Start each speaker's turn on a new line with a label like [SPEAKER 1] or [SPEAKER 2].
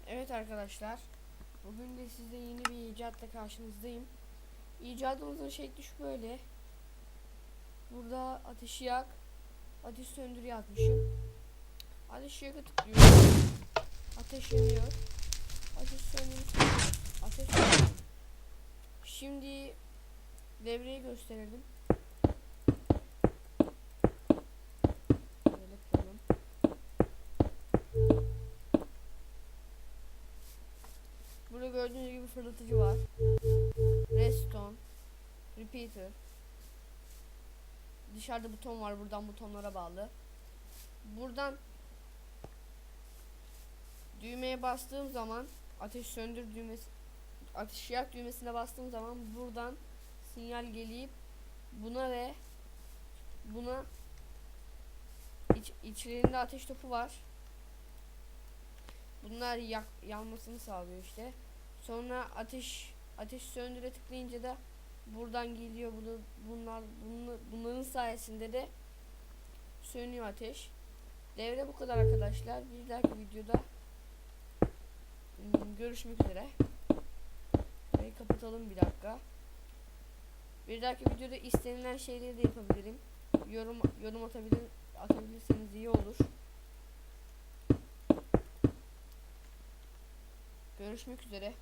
[SPEAKER 1] Evet arkadaşlar, bugün de size yeni bir icatla karşınızdayım. İcadımızın şekli şu böyle. Burada ateşi yak, ateş söndür yazmışım. Ateşi yaka tıklıyorum. Ateş yanıyor. Ateş söndürür. Ateş yanıyor. Şimdi devreyi gösterelim. Böyle koyalım. Burada gördüğünüz gibi fırlatıcı var. Redstone, repeater. Dışarıda buton var, buradan butonlara bağlı. Buradan düğmeye bastığım zaman ateş söndür düğmesi, ateş yak düğmesine bastığım zaman buradan sinyal gelip buna ve buna içlerinde ateş topu var. Bunlar yanmasını sağlıyor işte. Sonra ateş söndüre tıklayınca da buradan geliyor. Bunların sayesinde de sönüyor ateş. Devre bu kadar arkadaşlar. Bir dahaki videoda görüşmek üzere. Ve kapatalım bir dakika. Bir dahaki videoda istenilen şeyleri de yapabilirim. Yorum atabilirseniz iyi olur. Görüşmek üzere.